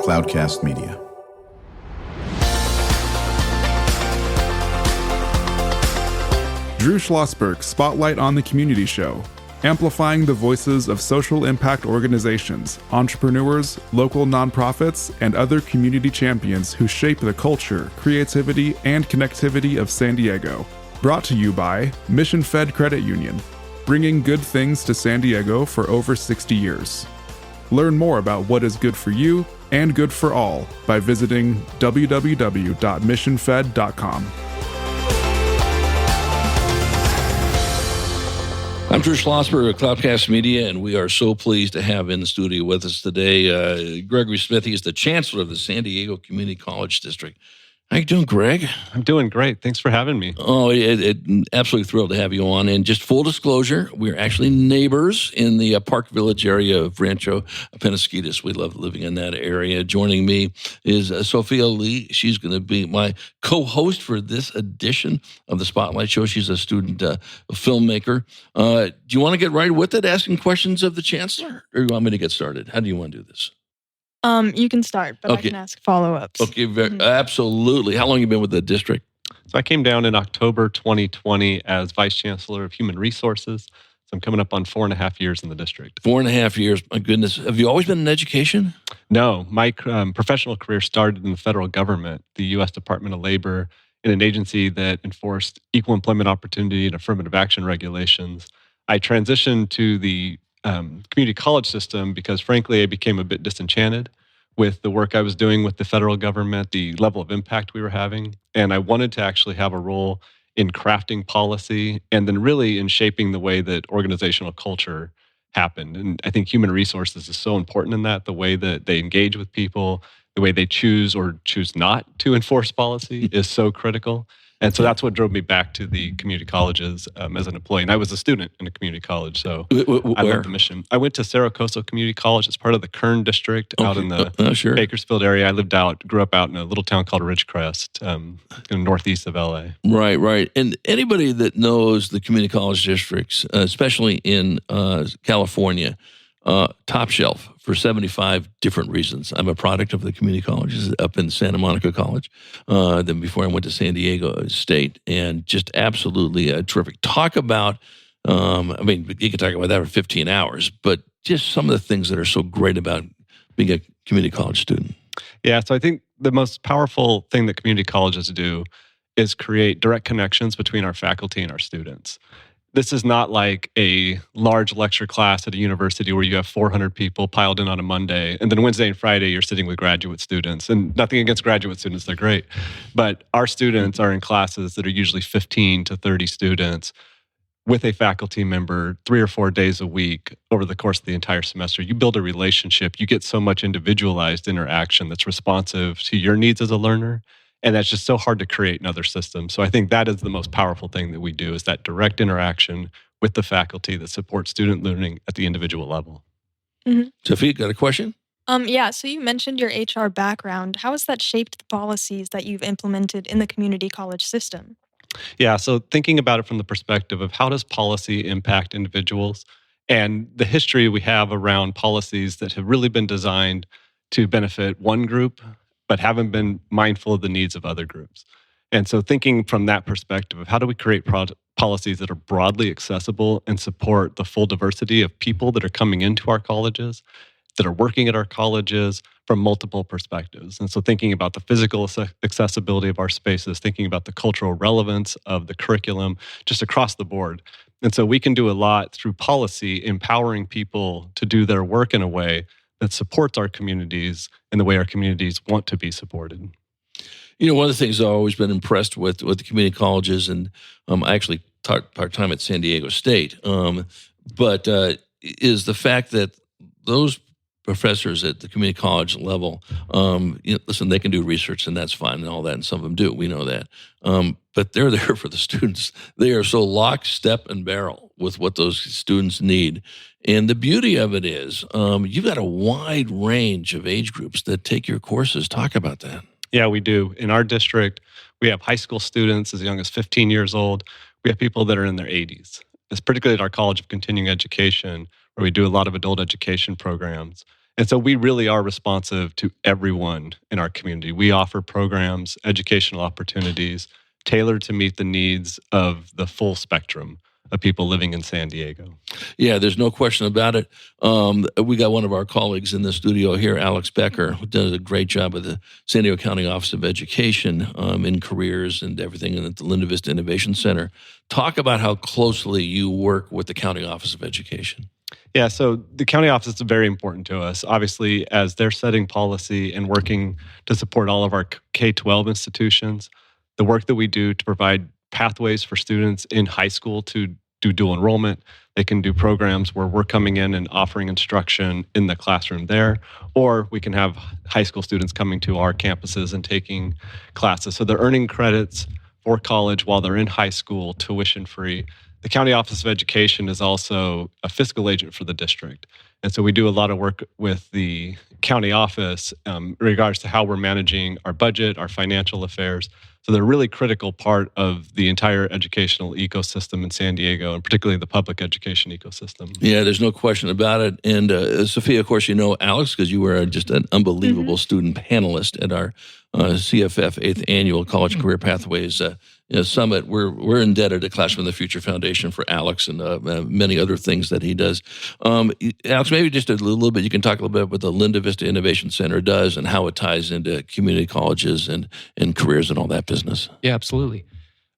Cloudcast Media. Drew Schlosberg Spotlight on the Community Show, amplifying the voices of social impact organizations, entrepreneurs, local nonprofits, and other community champions who shape the culture, creativity, and connectivity of San Diego. Brought to you by Mission Fed Credit Union, bringing good things to San Diego for over 60 years. Learn more about what is good for you and good for all by visiting www.missionfed.com. I'm Drew Schlosberg of Cloudcast Media, and we are so pleased to have in the studio with us today Gregory Smith. He's the Chancellor of the San Diego Community College District. How you doing, Greg? I'm doing great. Thanks for having me. Oh, absolutely thrilled to have you on. And just full disclosure, we're actually neighbors in the Park Village area of Rancho Penasquitos. We love living in that area. Joining me is Sophia Lee. She's going to be my co-host for this edition of the Spotlight Show. She's a student filmmaker. Do you want to get right with it, asking questions of the Chancellor? Or do you want me to get started? How do you want to do this? You can start, but Okay. I can ask follow-ups. Okay, absolutely. How long have you been with the district? So I came down in October 2020 as Vice Chancellor of Human Resources. So I'm coming up on 4.5 years in the district. 4.5 years. My goodness. Have you always been in education? No, my professional career started in the federal government, the U.S. Department of Labor, in an agency that enforced equal employment opportunity and affirmative action regulations. I transitioned to the community college system because, frankly, I became a bit disenchanted with the work I was doing with the federal government, the level of impact we were having. And I wanted to actually have a role in crafting policy and then really in shaping the way that organizational culture happened. And I think human resources is so important in that, the way that they engage with people, the way they choose or choose not to enforce policy is so critical. And so that's what drove me back to the community colleges as an employee. And I was a student in a community college, so I love the mission. I went to Cerro Coso Community College. It's part of the Kern District out in the Bakersfield area. I grew up out in a little town called Ridgecrest, in the northeast of LA. Right. And anybody that knows the community college districts, especially in California, top shelf for 75 different reasons. I'm a product of the community colleges up in Santa Monica College, then before I went to San Diego State, and just absolutely terrific. Talk about, you can talk about that for 15 hours, but just some of the things that are so great about being a community college student. Yeah, so I think the most powerful thing that community colleges do is create direct connections between our faculty and our students. This is not like a large lecture class at a university where you have 400 people piled in on a Monday, and then Wednesday and Friday you're sitting with graduate students. And nothing against graduate students, they're great. But our students are in classes that are usually 15 to 30 students with a faculty member 3 or 4 days a week over the course of the entire semester. You build a relationship. You get so much individualized interaction that's responsive to your needs as a learner. And that's just so hard to create in other systems. So I think that is the most powerful thing that we do, is that direct interaction with the faculty that supports student learning at the individual level. Mm-hmm. Sophia, got a question? So you mentioned your HR background. How has that shaped the policies that you've implemented in the community college system? Yeah, so thinking about it from the perspective of how does policy impact individuals, and the history we have around policies that have really been designed to benefit one group but haven't been mindful of the needs of other groups. And so thinking from that perspective of how do we create policies that are broadly accessible and support the full diversity of people that are coming into our colleges, that are working at our colleges from multiple perspectives. And so thinking about the physical accessibility of our spaces, thinking about the cultural relevance of the curriculum, just across the board. And so we can do a lot through policy, empowering people to do their work in a way that supports our communities and the way our communities want to be supported. You know, one of the things I've always been impressed with the community colleges, and I actually taught part-time at San Diego State, is the fact that those professors at the community college level, listen, they can do research and that's fine and all that, and some of them do, we know that. But they're there for the students. They are so lock, step, and barrel with what those students need. And the beauty of it is you've got a wide range of age groups that take your courses. Talk about that. Yeah, we do. In our district, we have high school students as young as 15 years old. We have people that are in their 80s. It's particularly at our College of Continuing Education, where we do a lot of adult education programs. And so we really are responsive to everyone in our community. We offer programs, educational opportunities tailored to meet the needs of the full spectrum of people living in San Diego. Yeah, there's no question about it. We got one of our colleagues in the studio here, Alex Becker, who does a great job with the San Diego County Office of Education in careers and everything at the Linda Vista Innovation Center. Talk about how closely you work with the County Office of Education. Yeah, so the county office is very important to us, obviously, as they're setting policy and working to support all of our K-12 institutions. The work that we do to provide pathways for students in high school to do dual enrollment. They can do programs where we're coming in and offering instruction in the classroom there, or we can have high school students coming to our campuses and taking classes. So they're earning credits for college while they're in high school, tuition free. The County Office of Education is also a fiscal agent for the district. And so we do a lot of work with the county office in regards to how we're managing our budget, our financial affairs. So they're a really critical part of the entire educational ecosystem in San Diego, and particularly the public education ecosystem. Yeah, there's no question about it. And Sophia, of course, you know Alex because you were just an unbelievable student panelist at our CFF 8th Annual College Career Pathways Summit. We're indebted to Classroom of the Future Foundation for Alex and many other things that he does. Alex, maybe just a little bit, you can talk a little bit about what the Linda Vista Innovation Center does and how it ties into community colleges and careers and all that business. Yeah, absolutely.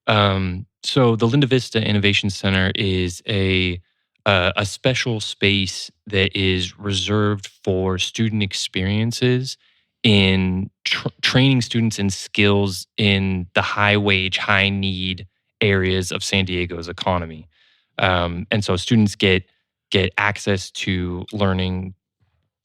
So the Linda Vista Innovation Center is a special space that is reserved for student experiences in training students in skills in the high wage, high need areas of San Diego's economy. And so students get access to learning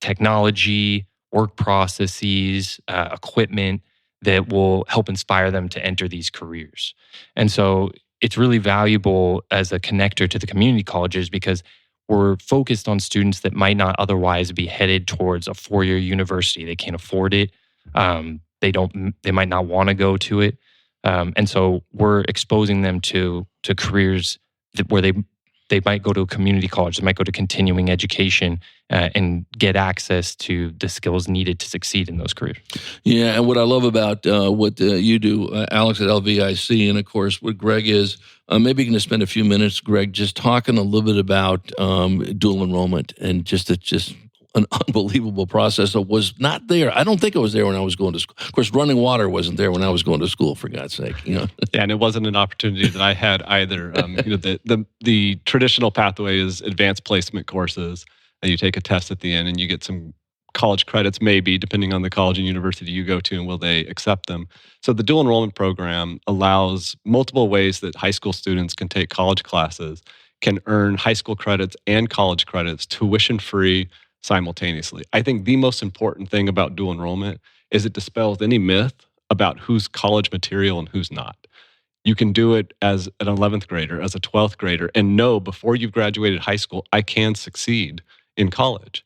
technology, work processes, equipment that will help inspire them to enter these careers. And so it's really valuable as a connector to the community colleges because we're focused on students that might not otherwise be headed towards a four-year university. They can't afford it. They might not want to go to it. And so we're exposing them to careers where they might go to a community college, they might go to continuing education and get access to the skills needed to succeed in those careers. Yeah, and what I love about what you do, Alex, at LVIC, and of course what Greg is, maybe you can just spend a few minutes, Greg, just talking a little bit about dual enrollment and just an unbelievable process that was not there. I don't think it was there when I was going to school. Of course, running water wasn't there when I was going to school, for God's sake. Yeah, and it wasn't an opportunity that I had either. The traditional pathway is advanced placement courses, and you take a test at the end, and you get some college credits, maybe, depending on the college and university you go to, and will they accept them. So the dual enrollment program allows multiple ways that high school students can take college classes, can earn high school credits and college credits, tuition-free, simultaneously. I think the most important thing about dual enrollment is it dispels any myth about who's college material and who's not. You can do it as an 11th grader, as a 12th grader, and know before you've graduated high school, I can succeed in college.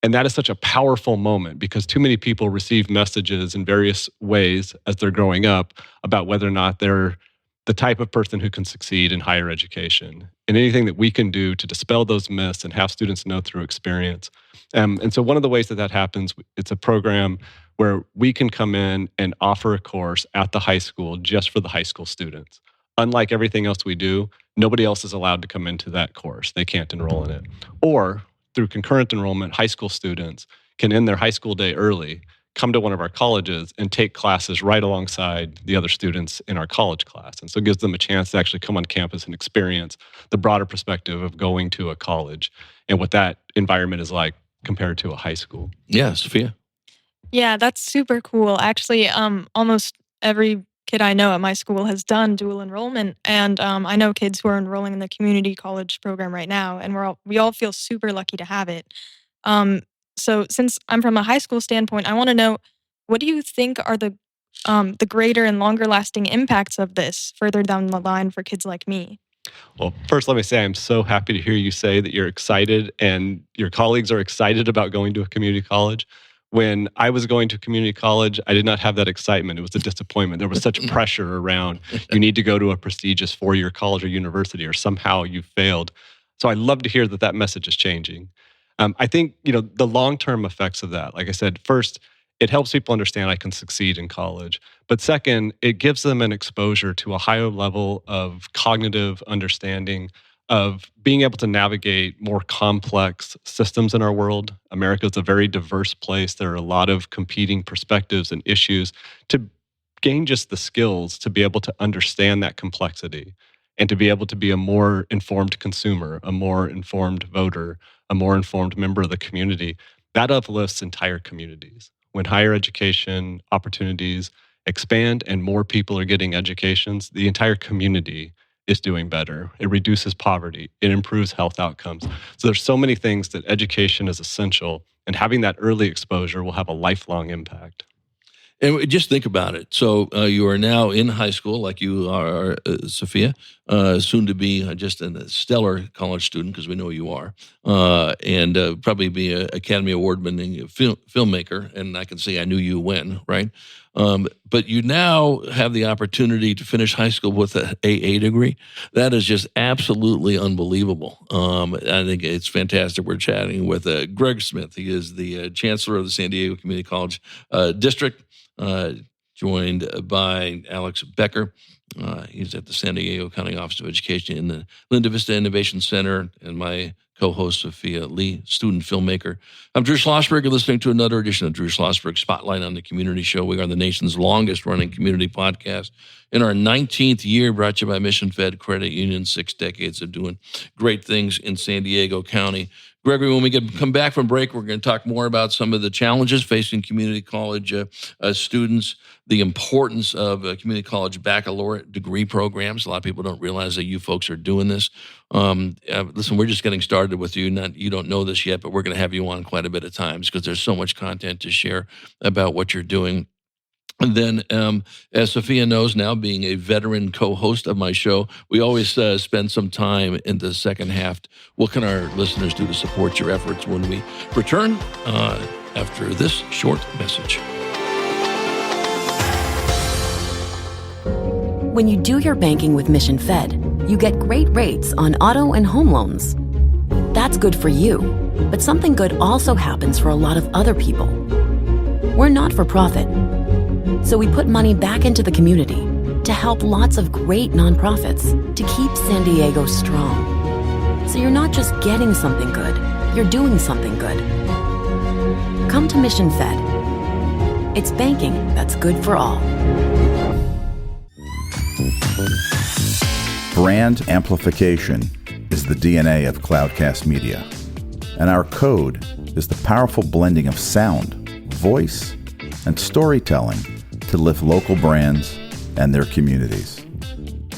And that is such a powerful moment because too many people receive messages in various ways as they're growing up about whether or not they're the type of person who can succeed in higher education. And anything that we can do to dispel those myths and have students know through experience. And so one of the ways that happens, it's a program where we can come in and offer a course at the high school just for the high school students. Unlike everything else we do, nobody else is allowed to come into that course. They can't enroll in it. Or through concurrent enrollment, high school students can end their high school day early, come to one of our colleges and take classes right alongside the other students in our college class. And so it gives them a chance to actually come on campus and experience the broader perspective of going to a college and what that environment is like compared to a high school. Yeah, Sophia. Yeah, that's super cool. Actually, almost every kid I know at my school has done dual enrollment, and I know kids who are enrolling in the community college program right now, and we all feel super lucky to have it. So since I'm from a high school standpoint, I want to know, what do you think are the greater and longer lasting impacts of this further down the line for kids like me? Well, first, let me say I'm so happy to hear you say that you're excited and your colleagues are excited about going to a community college. When I was going to community college, I did not have that excitement. It was a disappointment. There was such pressure around you need to go to a prestigious four-year college or university or somehow you failed. So I love to hear that message is changing. I think, the long-term effects of that, like I said, first, it helps people understand I can succeed in college. But second, it gives them an exposure to a higher level of cognitive understanding of being able to navigate more complex systems in our world. America is a very diverse place. There are a lot of competing perspectives and issues. To gain just the skills to be able to understand that complexity and to be able to be a more informed consumer, a more informed voter, a more informed member of the community, that uplifts entire communities. When higher education opportunities expand and more people are getting educations, the entire community is doing better. It reduces poverty. It improves health outcomes. So there's so many things that education is essential, and having that early exposure will have a lifelong impact. And just think about it. So you are now in high school, like you are, Sophia, soon to be just a stellar college student, because we know you are, and probably be an Academy Award-winning filmmaker. And I can say I knew you when, right? But you now have the opportunity to finish high school with an AA degree. That is just absolutely unbelievable. I think it's fantastic. We're chatting with Greg Smith. He is the Chancellor of the San Diego Community College District. Joined by Alex Becker. He's at the San Diego County Office of Education in the Linda Vista Innovation Center, and my co-host, Sophia Lee, student filmmaker. I'm Drew Schlosberg. You're listening to another edition of Drew Schlosberg Spotlight on the Community Show. We are the nation's longest-running community podcast. In our 19th year, brought to you by Mission Fed Credit Union, 6 decades of doing great things in San Diego County. Gregory, when we come back from break, we're going to talk more about some of the challenges facing community college students, the importance of community college baccalaureate degree programs. A lot of people don't realize that you folks are doing this. Listen, we're just getting started with you. You don't know this yet, but we're going to have you on quite a bit of times because there's so much content to share about what you're doing. And then, as Sophia knows now, being a veteran co-host of my show, we always spend some time in the second half. What can our listeners do to support your efforts when we return after this short message? When you do your banking with Mission Fed, you get great rates on auto and home loans. That's good for you, but something good also happens for a lot of other people. We're not for profit, so we put money back into the community to help lots of great nonprofits to keep San Diego strong. So you're not just getting something good, you're doing something good. Come to Mission Fed. It's banking that's good for all. Brand amplification is the DNA of Cloudcast Media, and our code is the powerful blending of sound, voice, and storytelling to lift local brands and their communities.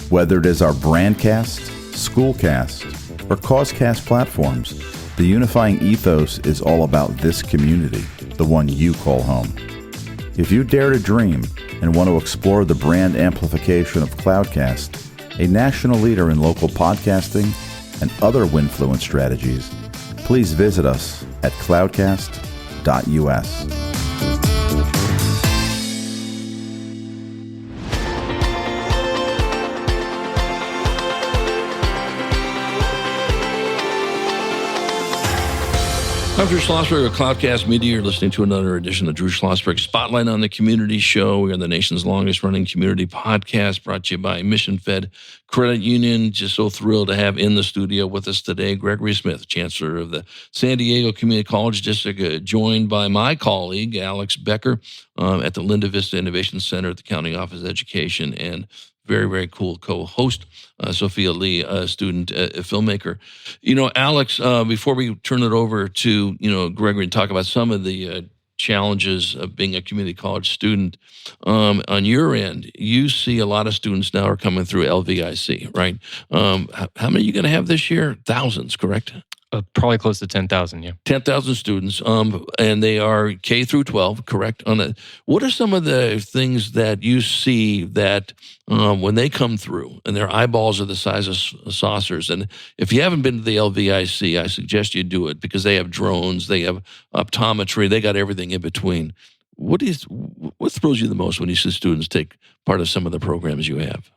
Whether it is our Brandcast, Schoolcast, or Causecast platforms, the unifying ethos is all about this community, the one you call home. If you dare to dream and want to explore the brand amplification of Cloudcast, a national leader in local podcasting and other Winfluence strategies, please visit us at cloudcast.us. I'm Drew Schlosberg of Cloudcast Media. You're listening to another edition of Drew Schlosberg Spotlight on the Community Show. We are the nation's longest-running community podcast, brought to you by Mission Fed Credit Union. Just so thrilled to have in the studio with us today Gregory Smith, Chancellor of the San Diego Community College District, joined by my colleague, Alex Becker, at the Linda Vista Innovation Center at the County Office of Education, and very, very cool co-host, Sophia Lee, student filmmaker. Alex, before we turn it over to, Gregory and talk about some of the challenges of being a community college student, on your end, you see a lot of students now are coming through LVIC, right? How many are you going to have this year? Thousands, correct? Probably close to 10,000, yeah. 10,000 students, and they are K through 12, correct? What are some of the things that you see that when they come through and their eyeballs are the size of saucers? And if you haven't been to the LVIC, I suggest you do it because they have drones, they have optometry, they got everything in between. What thrills you the most when you see students take part of some of the programs you have?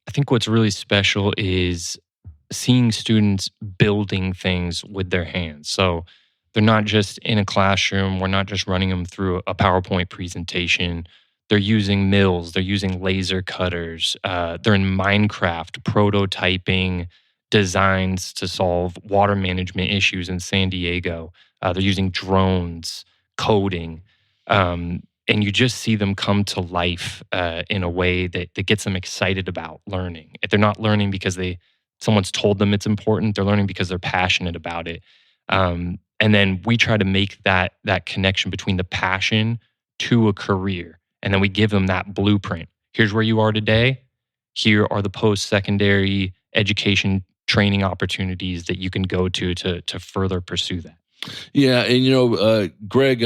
I think what's really special is seeing students building things with their hands. So they're not just in a classroom. We're not just running them through a PowerPoint presentation. They're using mills. They're using laser cutters. They're in Minecraft prototyping designs to solve water management issues in San Diego. They're using drones, coding. And you just see them come to life in a way that gets them excited about learning. If they're not learning because someone's told them it's important, they're learning because they're passionate about it. And then we try to make that connection between the passion to a career. And then we give them that blueprint. Here's where you are today. Here are the post-secondary education training opportunities that you can go to further pursue that. Yeah, and Greg,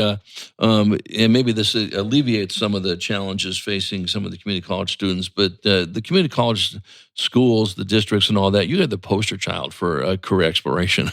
and maybe this alleviates some of the challenges facing some of the community college students, but the community college schools, the districts and all that, you had the poster child for career exploration.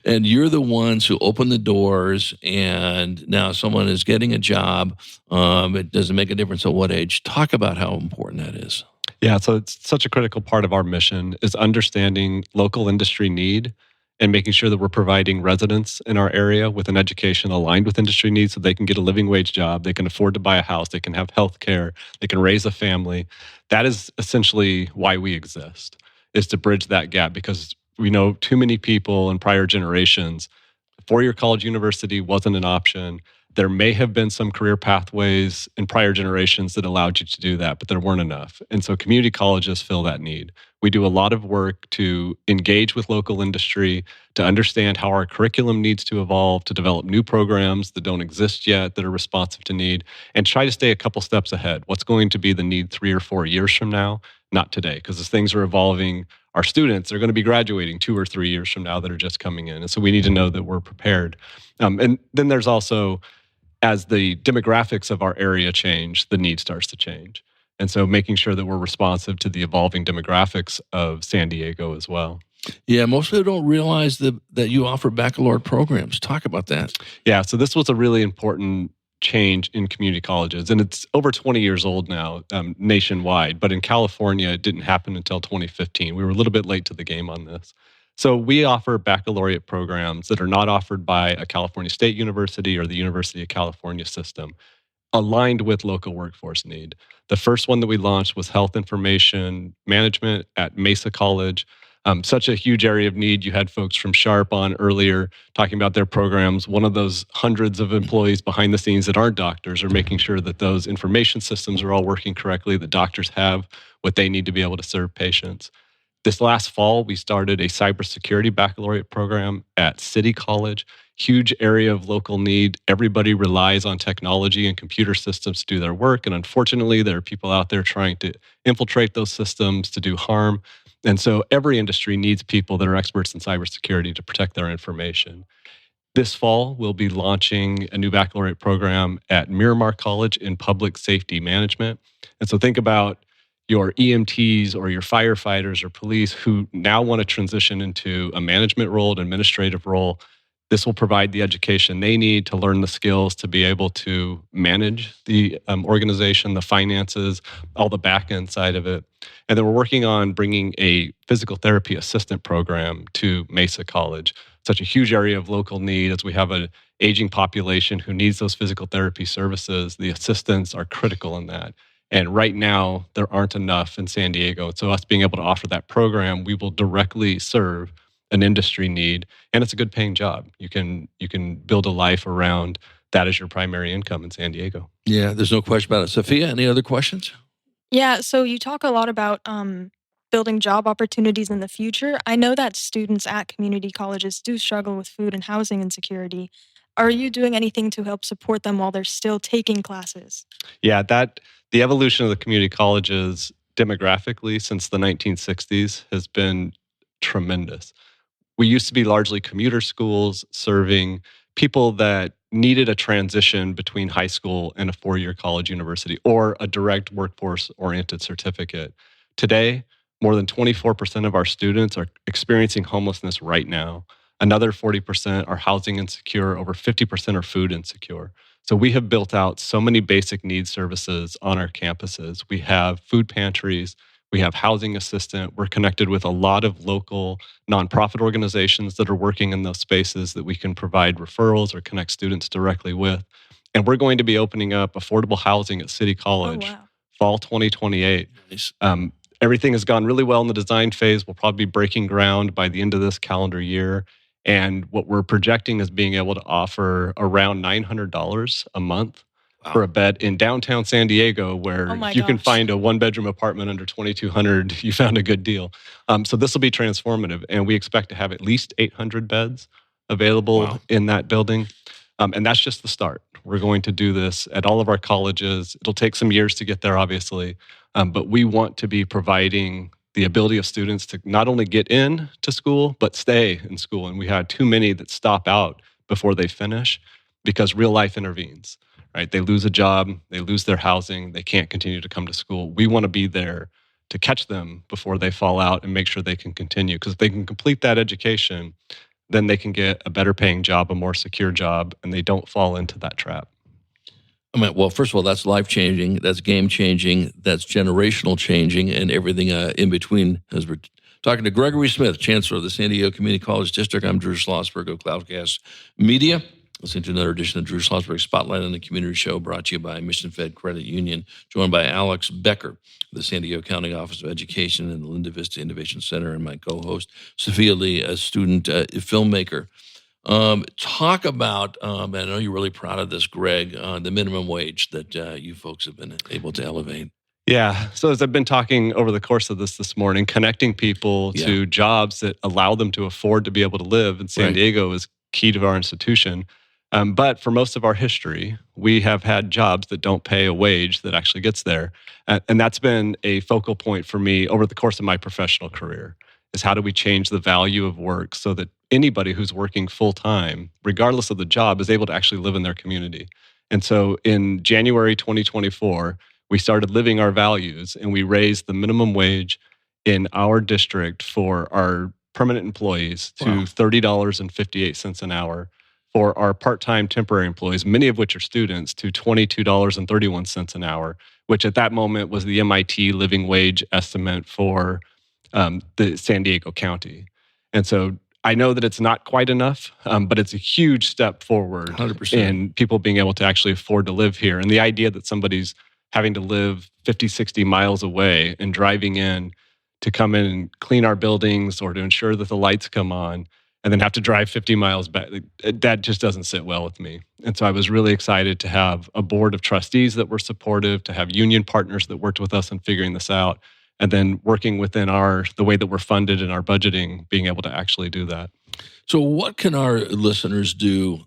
And you're the ones who open the doors, and now someone is getting a job. It doesn't make a difference at what age. Talk about how important that is. Yeah, so it's such a critical part of our mission is understanding local industry need and making sure that we're providing residents in our area with an education aligned with industry needs so they can get a living wage job, they can afford to buy a house, they can have health care, they can raise a family. That is essentially why we exist, is to bridge that gap, because we know too many people in prior generations, four-year college university wasn't an option. There may have been some career pathways in prior generations that allowed you to do that, but there weren't enough. And so community colleges fill that need. We do a lot of work to engage with local industry, to understand how our curriculum needs to evolve, to develop new programs that don't exist yet, that are responsive to need, and try to stay a couple steps ahead. What's going to be the need 3 or 4 years from now? Not today, because as things are evolving, our students are going to be graduating 2 or 3 years from now that are just coming in. And so we need to know that we're prepared. And then there's also, as the demographics of our area change, the need starts to change. And so making sure that we're responsive to the evolving demographics of San Diego as well. Yeah, most people don't realize that you offer baccalaureate programs. Talk about that. Yeah, so this was a really important change in community colleges. And it's over 20 years old now nationwide. But in California, it didn't happen until 2015. We were a little bit late to the game on this. So we offer baccalaureate programs that are not offered by a California State University or the University of California system, aligned with local workforce need. The first one that we launched was Health Information Management at Mesa College. Such a huge area of need. You had folks from Sharp on earlier talking about their programs. One of those hundreds of employees behind the scenes that aren't doctors are making sure that those information systems are all working correctly, that doctors have what they need to be able to serve patients. This last fall, we started a cybersecurity baccalaureate program at City College. Huge area of local need. Everybody relies on technology and computer systems to do their work. And unfortunately, there are people out there trying to infiltrate those systems to do harm. And so every industry needs people that are experts in cybersecurity to protect their information. This fall, we'll be launching a new baccalaureate program at Miramar College in Public Safety Management. And so think about your EMTs or your firefighters or police who now want to transition into a management role, an administrative role. This will provide the education they need to learn the skills to be able to manage the organization, the finances, all the back end side of it. And then we're working on bringing a physical therapy assistant program to Mesa College. Such a huge area of local need as we have an aging population who needs those physical therapy services. The assistants are critical in that. And right now, there aren't enough in San Diego. So us being able to offer that program, we will directly serve an industry need, and it's a good paying job. You can build a life around that as your primary income in San Diego. Yeah, there's no question about it. Sophia, any other questions? Yeah, so you talk a lot about building job opportunities in the future. I know that students at community colleges do struggle with food and housing insecurity. Are you doing anything to help support them while they're still taking classes? Yeah, the evolution of the community colleges demographically since the 1960s has been tremendous. We used to be largely commuter schools serving people that needed a transition between high school and a 4-year college university or a direct workforce-oriented certificate. Today, more than 24% of our students are experiencing homelessness right now. Another 40% are housing insecure. Over 50% are food insecure. So we have built out so many basic needs services on our campuses. We have food pantries. We have housing assistant. We're connected with a lot of local nonprofit organizations that are working in those spaces that we can provide referrals or connect students directly with. And we're going to be opening up affordable housing at City College fall 2028. Nice. Everything has gone really well in the design phase. We'll probably be breaking ground by the end of this calendar year. And what we're projecting is being able to offer around $900 a month for a bed in downtown San Diego, where if you can find a one-bedroom apartment under $2,200, you found a good deal. So this will be transformative. And we expect to have at least 800 beds available in that building. And that's just the start. We're going to do this at all of our colleges. It'll take some years to get there, obviously. But we want to be providing the ability of students to not only get in to school, but stay in school. And we had too many that stop out before they finish because real life intervenes, right? They lose a job, they lose their housing, they can't continue to come to school. We want to be there to catch them before they fall out and make sure they can continue. Because if they can complete that education, then they can get a better paying job, a more secure job, and they don't fall into that trap. I mean, well, first of all, that's life-changing, that's game-changing, that's generational changing, and everything in between. As we're talking to Gregory Smith, Chancellor of the San Diego Community College District, I'm Drew Schlosberg of Cloudcast Media. Listening to another edition of Drew Schlosberg Spotlight on the Community Show, brought to you by Mission Fed Credit Union, joined by Alex Becker of the San Diego County Office of Education and the Linda Vista Innovation Center, and my co-host, Sophia Lee, a student filmmaker. Talk about, I know you're really proud of this, Greg, the minimum wage that you folks have been able to elevate. Yeah. So as I've been talking over the course of this morning, connecting people to jobs that allow them to afford to be able to live in San Diego is key to our institution. But for most of our history, we have had jobs that don't pay a wage that actually gets there. And that's been a focal point for me over the course of my professional career, is how do we change the value of work so that anybody who's working full-time, regardless of the job, is able to actually live in their community. And so in January 2024, we started living our values, and we raised the minimum wage in our district for our permanent employees to $30.58 an hour, for our part-time temporary employees, many of which are students, to $22.31 an hour, which at that moment was the MIT living wage estimate for the San Diego County. And so I know that it's not quite enough, but it's a huge step forward 100%. in people being able to actually afford to live here. And the idea that somebody's having to live 50, 60 miles away and driving in to come in and clean our buildings or to ensure that the lights come on, and then have to drive 50 miles back, that just doesn't sit well with me. And so I was really excited to have a board of trustees that were supportive, to have union partners that worked with us in figuring this out, and then working within the way that we're funded and our budgeting, being able to actually do that. So what can our listeners do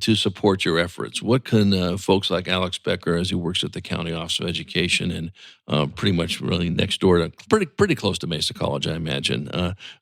to support your efforts? What can folks like Alex Becker, as he works at the County Office of Education and pretty much really next door to, pretty close to Mesa College, I imagine,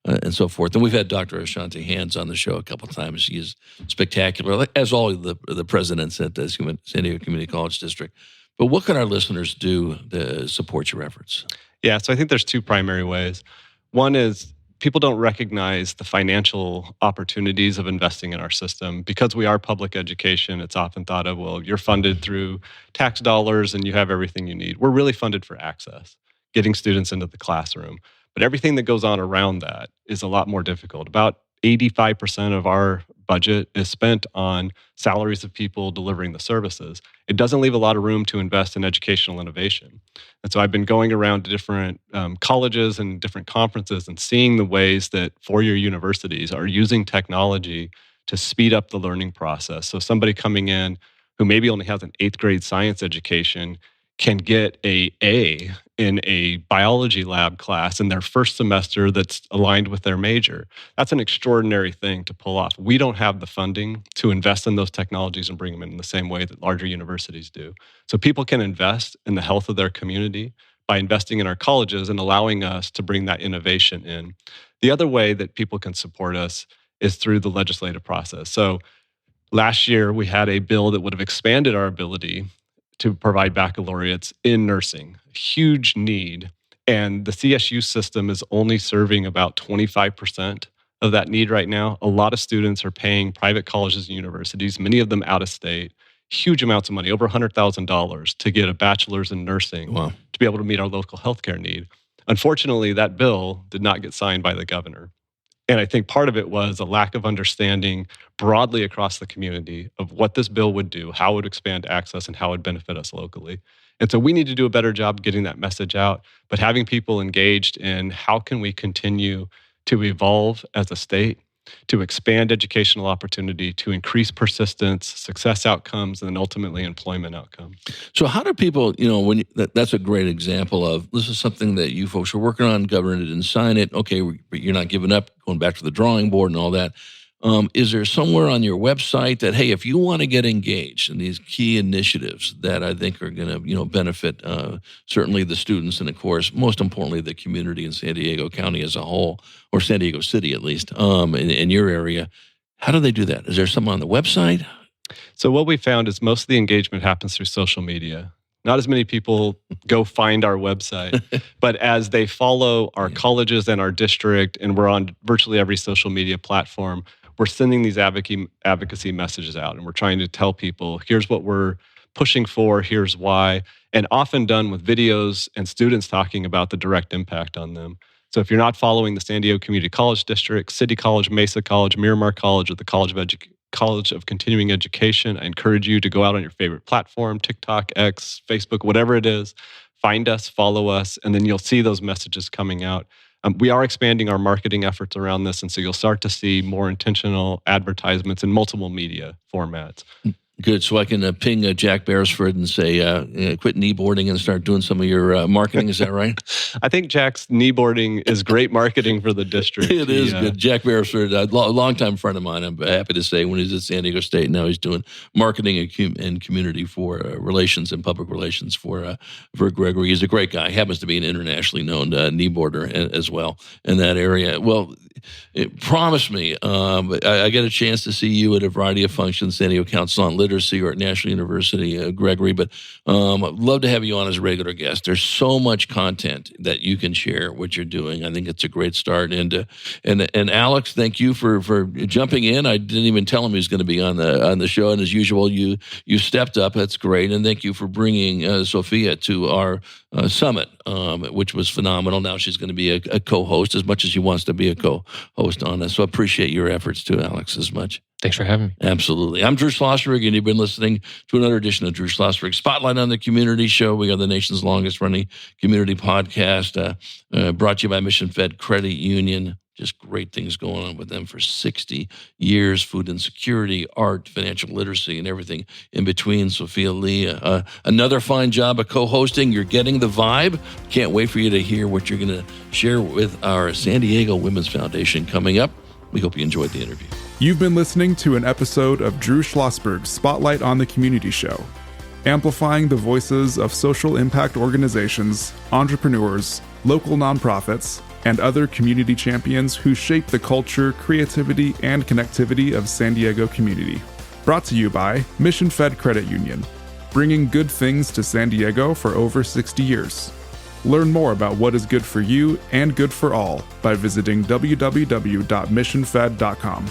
and so forth. And we've had Dr. Ashanti Hands on the show a couple of times. She is spectacular, as all of the presidents at the San Diego Community College District. But what can our listeners do to support your efforts? Yeah, so I think there's two primary ways. One is people don't recognize the financial opportunities of investing in our system. Because we are public education, it's often thought of, well, you're funded through tax dollars and you have everything you need. We're really funded for access, getting students into the classroom. But everything that goes on around that is a lot more difficult. About 85% of our budget is spent on salaries of people delivering the services. It doesn't leave a lot of room to invest in educational innovation. And so I've been going around to different colleges and different conferences and seeing the ways that four-year universities are using technology to speed up the learning process. So somebody coming in who maybe only has an 8th grade science education can get an A in a biology lab class in their first semester that's aligned with their major. That's an extraordinary thing to pull off. We don't have the funding to invest in those technologies and bring them in the same way that larger universities do. So people can invest in the health of their community by investing in our colleges and allowing us to bring that innovation in. The other way that people can support us is through the legislative process. So last year, we had a bill that would have expanded our ability to provide baccalaureates in nursing. Huge need. And the CSU system is only serving about 25% of that need right now. A lot of students are paying private colleges and universities, many of them out of state, huge amounts of money, over $100,000 to get a bachelor's in nursing to be able to meet our local healthcare need. Unfortunately, that bill did not get signed by the governor. And I think part of it was a lack of understanding broadly across the community of what this bill would do, how it would expand access, and how it would benefit us locally. And so we need to do a better job getting that message out, but having people engaged in how can we continue to evolve as a state, to expand educational opportunity, to increase persistence, success outcomes, and then ultimately employment outcomes. So how do people, that's a great example of, this is something that you folks are working on, governor didn't sign it, okay, but you're not giving up, going back to the drawing board and all that. Is there somewhere on your website that, hey, if you want to get engaged in these key initiatives that I think are going to, benefit certainly the students and, of course, most importantly, the community in San Diego County as a whole, or San Diego City at least, in your area, how do they do that? Is there something on the website? So what we found is most of the engagement happens through social media. Not as many people go find our website, but as they follow our colleges and our district, and we're on virtually every social media platform, we're sending these advocacy messages out, and we're trying to tell people, here's what we're pushing for, here's why, and often done with videos and students talking about the direct impact on them. So if you're not following the San Diego Community College District, City College, Mesa College, Miramar College, or the College of Continuing Education, I encourage you to go out on your favorite platform, TikTok, X, Facebook, whatever it is, find us, follow us, and then you'll see those messages coming out. We are expanding our marketing efforts around this, and so you'll start to see more intentional advertisements in multiple media formats. Good. So I can ping Jack Beresford and say, quit kneeboarding and start doing some of your marketing. Is that right? I think Jack's kneeboarding is great marketing for the district. It is good. Jack Beresford, a longtime friend of mine, I'm happy to say, when he's at San Diego State, now he's doing marketing and community for relations and public relations for Gregory. He's a great guy. He happens to be an internationally known kneeboarder as well in that area. Well, promise me, I get a chance to see you at a variety of functions, San Diego Council on Literacy or at National University, Gregory, but I'd love to have you on as a regular guest. There's so much content that you can share what you're doing. I think it's a great start. And Alex, thank you for jumping in. I didn't even tell him he was going to be on the show, and as usual, you stepped up. That's great, and thank you for bringing Sophia to our summit, which was phenomenal. Now she's going to be a co-host as much as she wants to be a co-host on us. So I appreciate your efforts too, Alex, as much. Thanks for having me. Absolutely. I'm Drew Schlosberg, and you've been listening to another edition of Drew Schlosberg Spotlight on the Community Show. We are the nation's longest running community podcast, brought to you by Mission Fed Credit Union. Just great things going on with them for 60 years, food insecurity, art, financial literacy, and everything in between. Sophia Lee, another fine job of co-hosting. You're getting the vibe. Can't wait for you to hear what you're going to share with our San Diego Women's Foundation coming up. We hope you enjoyed the interview. You've been listening to an episode of Drew Schlosberg's Spotlight on the Community Show, amplifying the voices of social impact organizations, entrepreneurs, local nonprofits, and other community champions who shape the culture, creativity, and connectivity of San Diego community. Brought to you by Mission Fed Credit Union, bringing good things to San Diego for over 60 years. Learn more about what is good for you and good for all by visiting www.missionfed.com.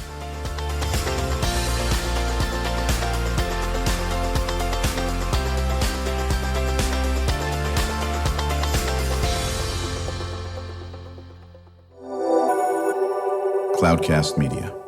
Cloudcast Media.